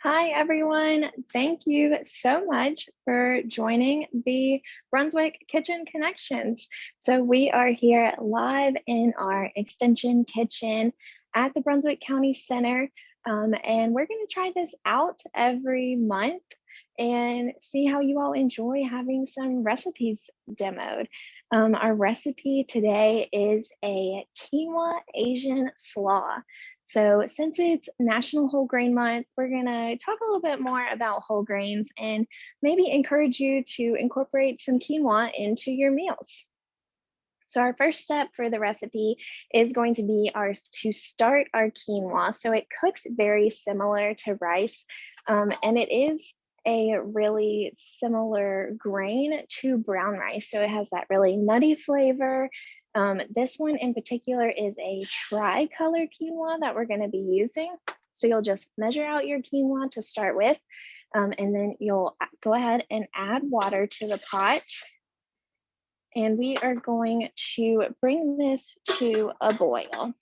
Hi, everyone. Thank you so much for joining the Brunswick Kitchen Connections. So we are here live in our extension kitchen at the Brunswick County Center, and we're going to try this out every month and see how you all enjoy having some recipes demoed. Our recipe today is a quinoa Asian slaw. So since it's National Whole Grain Month, we're gonna talk a little bit more about whole grains and maybe encourage you to incorporate some quinoa into your meals. So our first step for the recipe is going to be to start our quinoa. So it cooks very similar to rice, and it is a really similar grain to brown rice. So it has that really nutty flavor. This one in particular is a tri-color quinoa that we're going to be using. So you'll just measure out your quinoa to start with, and then you'll go ahead and add water to the pot. And we are going to bring this to a boil.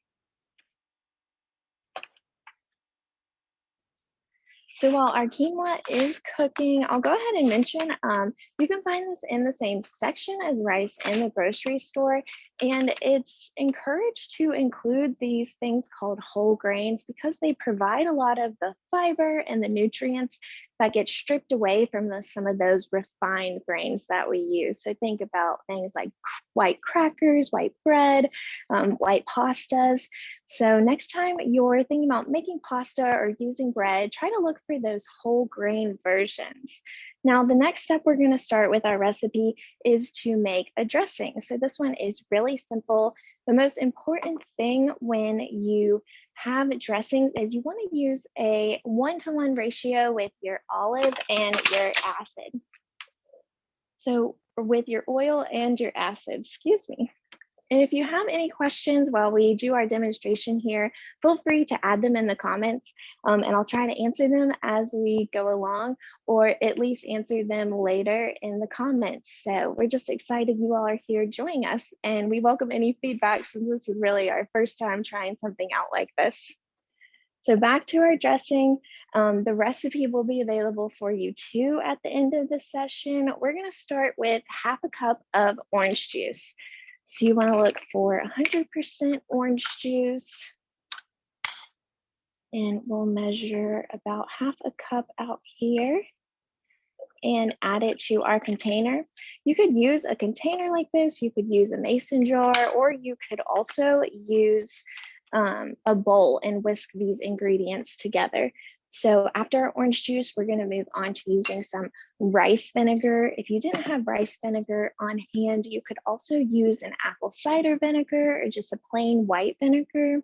So while our quinoa is cooking, I'll go ahead and mention you can find this in the same section as rice in the grocery store. And it's encouraged to include these things called whole grains because they provide a lot of the fiber and the nutrients that get stripped away from some of those refined grains that we use. So think about things like white crackers, white bread, white pastas. So next time you're thinking about making pasta or using bread, try to look for those whole grain versions. Now, the next step we're going to start with our recipe is to make a dressing. So this one is really simple. The most important thing when you have dressings is you want to use a 1-to-1 ratio with your olive and your acid. So with your oil and your acid, excuse me. And if you have any questions while we do our demonstration here, feel free to add them in the comments, and I'll try to answer them as we go along, or at least answer them later in the comments. So we're just excited you all are here joining us, and we welcome any feedback since this is really our first time trying something out like this. So back to our dressing, the recipe will be available for you too at the end of the session. We're gonna start with 1/2 cup of orange juice. So you want to look for 100% orange juice, and we'll measure about 1/2 cup out here and add it to our container. You could use a container like this, you could use a mason jar, or you could also use a bowl and whisk these ingredients together. So after our orange juice, we're going to move on to using some rice vinegar. If you didn't have rice vinegar on hand, you could also use an apple cider vinegar or just a plain white vinegar.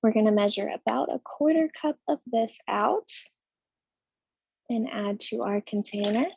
We're going to measure about 1/4 cup of this out and add to our container.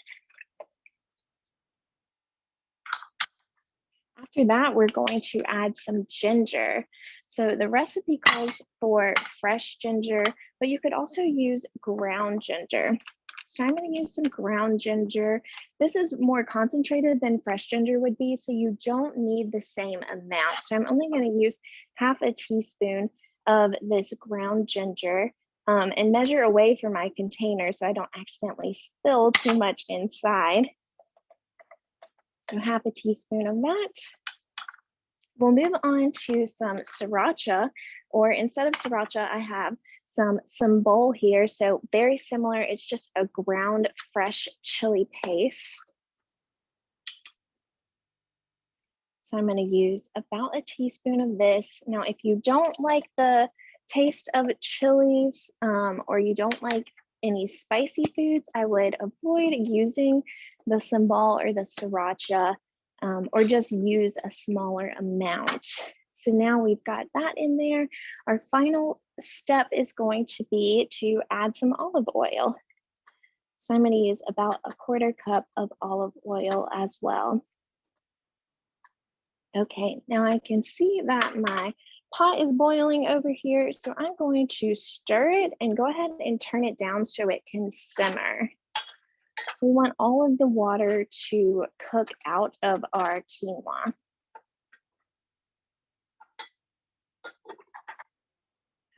After that, we're going to add some ginger. So the recipe calls for fresh ginger, but you could also use ground ginger. So I'm going to use some ground ginger. This is more concentrated than fresh ginger would be, so you don't need the same amount. So I'm only going to use 1/2 teaspoon of this ground ginger, and measure away from my container so I don't accidentally spill too much inside. So 1/2 teaspoon of that. We'll move on to some sriracha, or instead of sriracha, I have some bowl here. So very similar, it's just a ground fresh chili paste. So I'm going to use about 1 teaspoon of this. Now, if you don't like the taste of chilies, or you don't like any spicy foods, I would avoid using the sambal or the sriracha, or just use a smaller amount. So now we've got that in there. Our final step is going to be to add some olive oil. So I'm going to use about 1/4 cup of olive oil as well. Okay, now I can see that my pot is boiling over here, so I'm going to stir it and go ahead and turn it down so it can simmer. We want all of the water to cook out of our quinoa.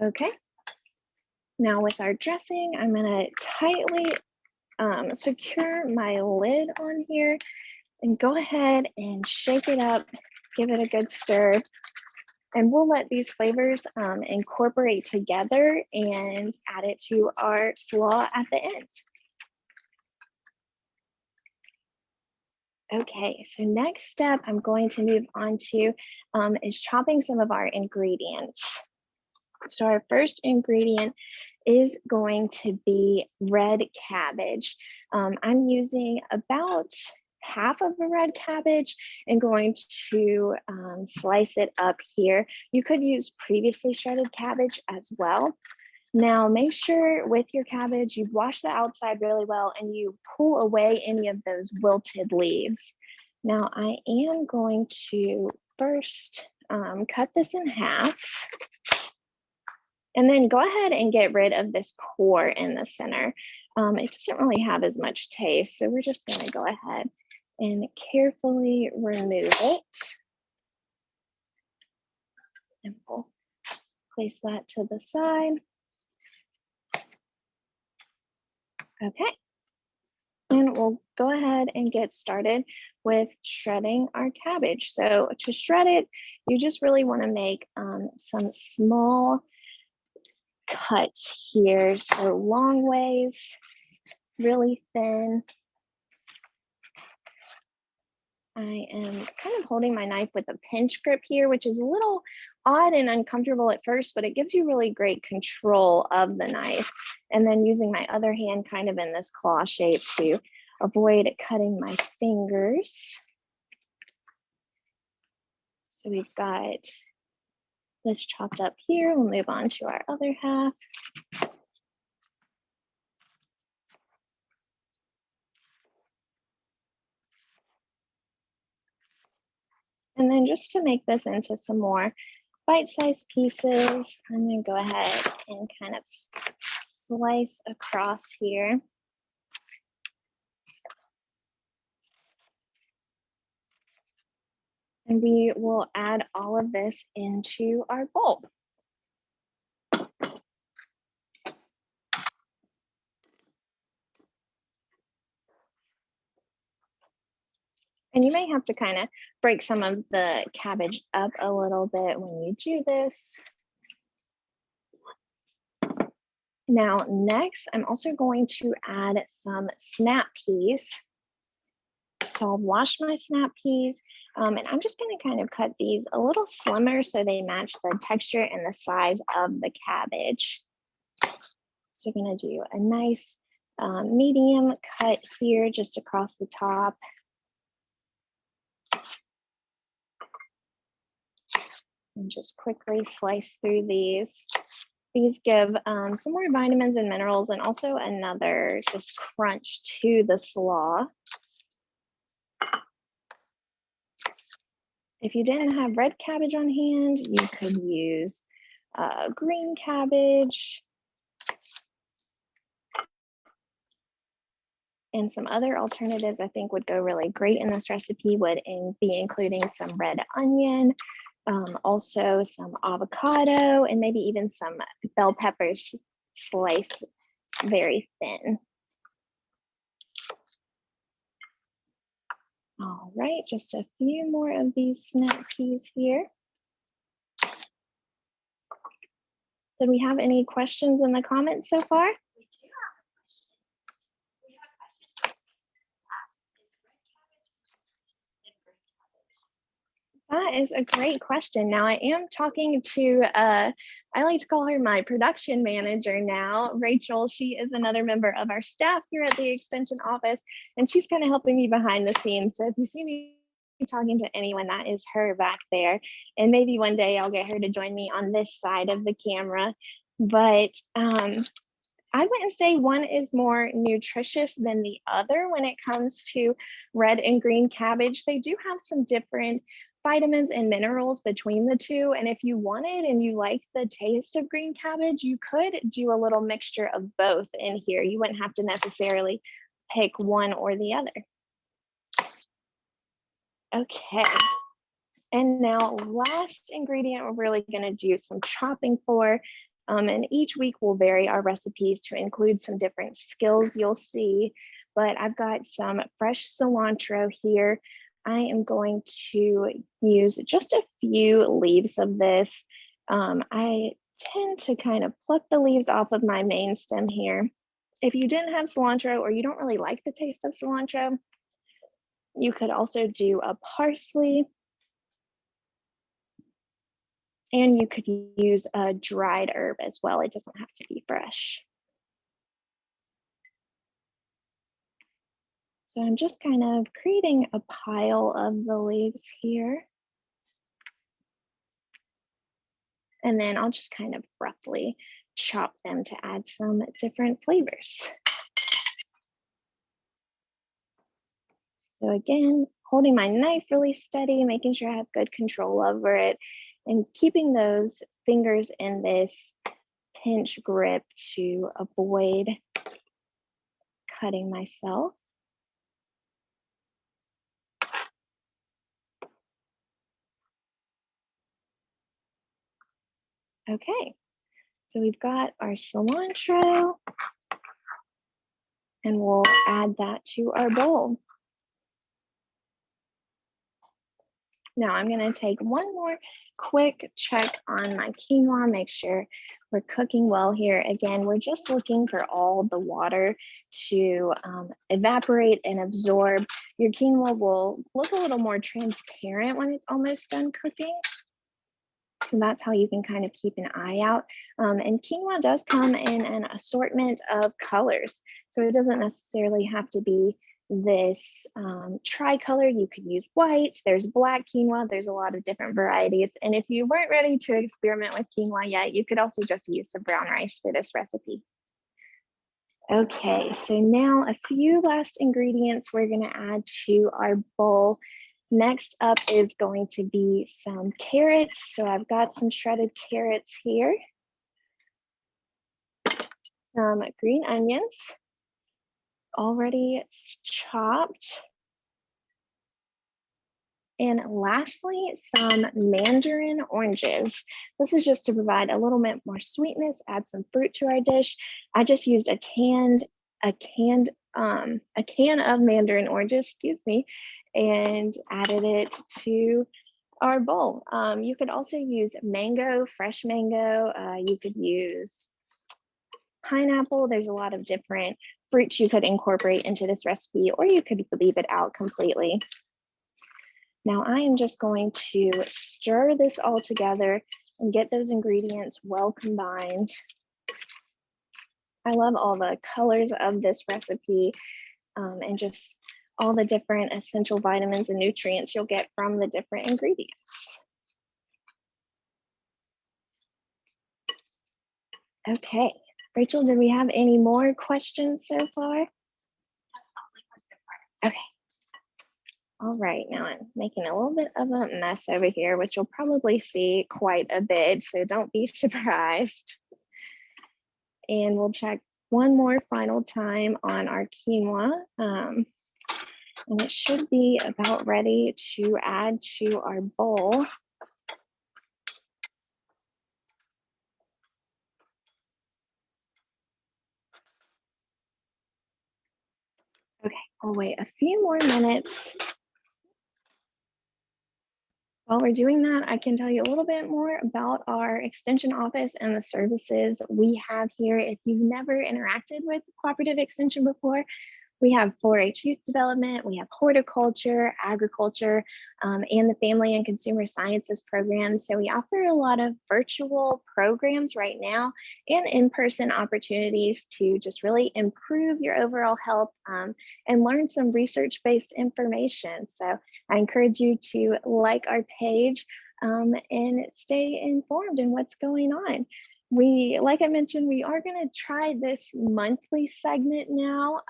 Okay, Now with our dressing, I'm gonna tightly secure my lid on here and go ahead and shake it up, give it a good stir, and we'll let these flavors incorporate together and add it to our slaw at the end. Okay, so next step I'm going to move on to is chopping some of our ingredients. So our first ingredient is going to be red cabbage. I'm using about half of a red cabbage and going to slice it up here. You could use previously shredded cabbage as well. Now make sure with your cabbage, you wash the outside really well and you pull away any of those wilted leaves. Now I am going to first cut this in half. And then go ahead and get rid of this core in the center. It doesn't really have as much taste, so we're just gonna go ahead and carefully remove it. And we'll place that to the side. Okay. And we'll go ahead and get started with shredding our cabbage. So to shred it, you just really wanna make some small cuts here. So long ways, really thin. I am kind of holding my knife with a pinch grip here, which is a little odd and uncomfortable at first, but it gives you really great control of the knife. And then using my other hand kind of in this claw shape to avoid cutting my fingers. So we've got this chopped up here. We'll move on to our other half. And then just to make this into some more bite-sized pieces, I'm going to go ahead and kind of slice across here. And we will add all of this into our bowl. And you may have to kind of break some of the cabbage up a little bit when you do this. Now, next, I'm also going to add some snap peas. So I'll wash my snap peas, and I'm just going to kind of cut these a little slimmer so they match the texture and the size of the cabbage. So you're going to do a nice medium cut here just across the top. And just quickly slice through these. These give some more vitamins and minerals and also another just crunch to the slaw. If you didn't have red cabbage on hand, you could use green cabbage and some other alternatives I think would go really great in this recipe would be including some red onion, also some avocado, and maybe even some bell peppers sliced very thin. All right, just a few more of these snap peas here. Did we have any questions in the comments so far? We do have a question. We have a question. That is a great question. Now I am talking to, I like to call her my production manager now, Rachel. She is another member of our staff here at the Extension office, and she's kind of helping me behind the scenes. So if you see me talking to anyone, that is her back there. And maybe one day I'll get her to join me on this side of the camera. But I wouldn't say one is more nutritious than the other when it comes to red and green cabbage. They do have some different vitamins and minerals between the two. And if you wanted and you like the taste of green cabbage, you could do a little mixture of both in here. You wouldn't have to necessarily pick one or the other. Okay. And now last ingredient we're really going to do some chopping for And each week we'll vary our recipes to include some different skills you'll see. But I've got some fresh cilantro here. I am going to use just a few leaves of this. I tend to kind of pluck the leaves off of my main stem here. If you didn't have cilantro or you don't really like the taste of cilantro, you could also do a parsley, and you could use a dried herb as well. It doesn't have to be fresh. So I'm just kind of creating a pile of the leaves here. And then I'll just kind of roughly chop them to add some different flavors. So again, holding my knife really steady, making sure I have good control over it, and keeping those fingers in this pinch grip to avoid cutting myself. Okay, so we've got our cilantro, and we'll add that to our bowl. Now I'm going to take one more quick check on my quinoa, make sure we're cooking well here. Again, we're just looking for all the water to evaporate and absorb. Your quinoa will look a little more transparent when it's almost done cooking. So that's how you can kind of keep an eye out. And quinoa does come in an assortment of colors. So it doesn't necessarily have to be this tricolor. You could use white, there's black quinoa, there's a lot of different varieties. And if you weren't ready to experiment with quinoa yet, you could also just use some brown rice for this recipe. Okay, so now a few last ingredients we're gonna add to our bowl. Next up is going to be some carrots. So I've got some shredded carrots here, some green onions, already chopped. And lastly, some mandarin oranges. This is just to provide a little bit more sweetness, add some fruit to our dish. I just used a can of mandarin oranges, excuse me, and added it to our bowl. You could also use mango, fresh mango. You could use pineapple. There's a lot of different fruits you could incorporate into this recipe, or you could leave it out completely. Now I am just going to stir this all together and get those ingredients well combined. I love all the colors of this recipe and just all the different essential vitamins and nutrients you'll get from the different ingredients. Okay, Rachel, did we have any more questions so far? Okay. All right, now I'm making a little bit of a mess over here, which you'll probably see quite a bit, so don't be surprised. And we'll check one more final time on our quinoa. And it should be about ready to add to our bowl. Okay, I'll wait a few more minutes. While we're doing that, I can tell you a little bit more about our extension office and the services we have here. If you've never interacted with cooperative extension before, we have 4-H youth development, we have horticulture, agriculture, and the family and consumer sciences programs. So we offer a lot of virtual programs right now and in-person opportunities to just really improve your overall health and learn some research-based information. So I encourage you to like our page and stay informed in what's going on. Like I mentioned, we are going to try this monthly segment now.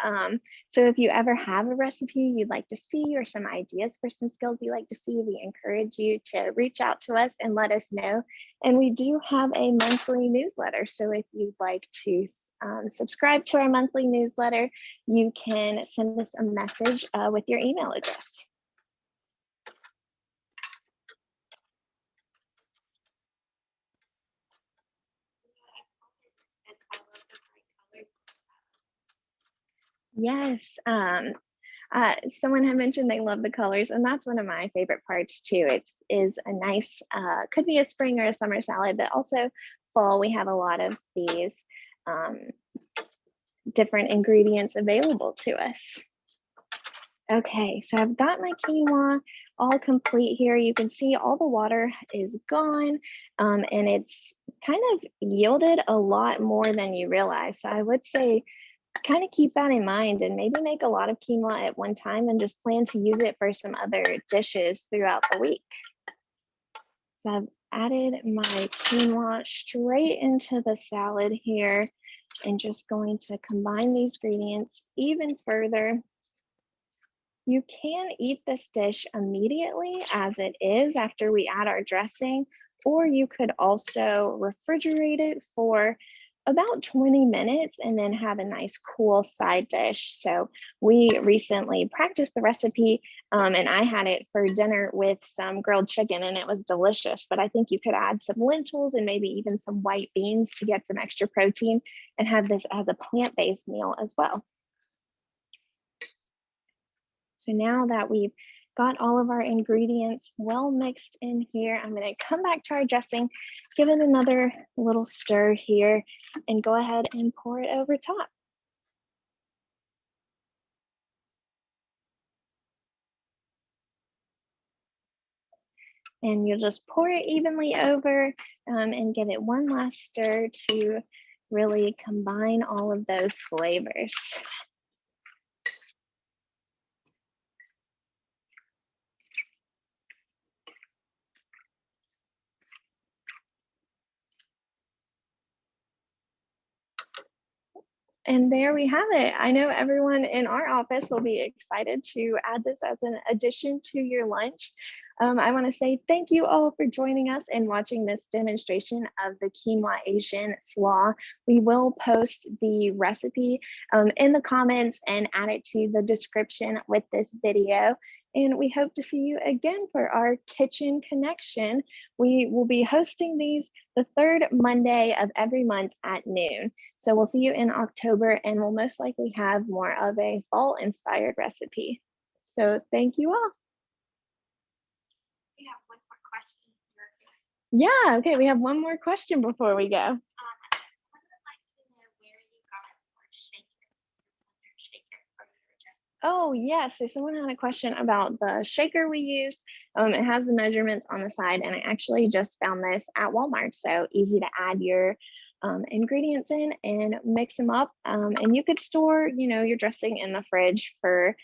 So if you ever have a recipe you'd like to see or some ideas for some skills you'd like to see, we encourage you to reach out to us and let us know. And we do have a monthly newsletter. So if you'd like to subscribe to our monthly newsletter, you can send us a message with your email address. Yes. Someone had mentioned they love the colors, and that's one of my favorite parts too. It is a nice, could be a spring or a summer salad, but also fall. We have a lot of these um, different ingredients available to us. Okay, so I've got my quinoa all complete here. You can see all the water is gone, and it's kind of yielded a lot more than you realize. So I would say kind of keep that in mind and maybe make a lot of quinoa at one time and just plan to use it for some other dishes throughout the week. So I've added my quinoa straight into the salad here and just going to combine these ingredients even further. You can eat this dish immediately as it is after we add our dressing, or you could also refrigerate it for about 20 minutes and then have a nice cool side dish. So we recently practiced the recipe and I had it for dinner with some grilled chicken and it was delicious. But I think you could add some lentils and maybe even some white beans to get some extra protein and have this as a plant-based meal as well. So now that we've got all of our ingredients well mixed in here, I'm going to come back to our dressing, give it another little stir here, and go ahead and pour it over top. And you'll just pour it evenly over and give it one last stir to really combine all of those flavors. And there we have it. I know everyone in our office will be excited to add this as an addition to your lunch. I want to say thank you all for joining us and watching this demonstration of the quinoa Asian slaw. We will post the recipe in the comments and add it to the description with this video. And we hope to see you again for our kitchen connection. We will be hosting these the third Monday of every month at noon. So we'll see you in October and we'll most likely have more of a fall inspired recipe. So thank you all. We have one more question. Yeah, okay, we have one more question before we go. Someone would like to know where you got your shaker for your dressing. Oh, yes. So someone had a question about the shaker we used. It has the measurements on the side, and I actually just found this at Walmart. So easy to add your ingredients in and mix them up. And you could store, your dressing in the fridge for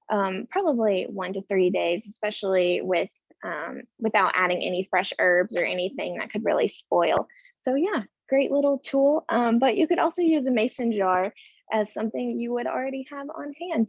probably 1 to 3 days, especially without adding any fresh herbs or anything that could really spoil. So yeah, great little tool. But you could also use a mason jar as something you would already have on hand.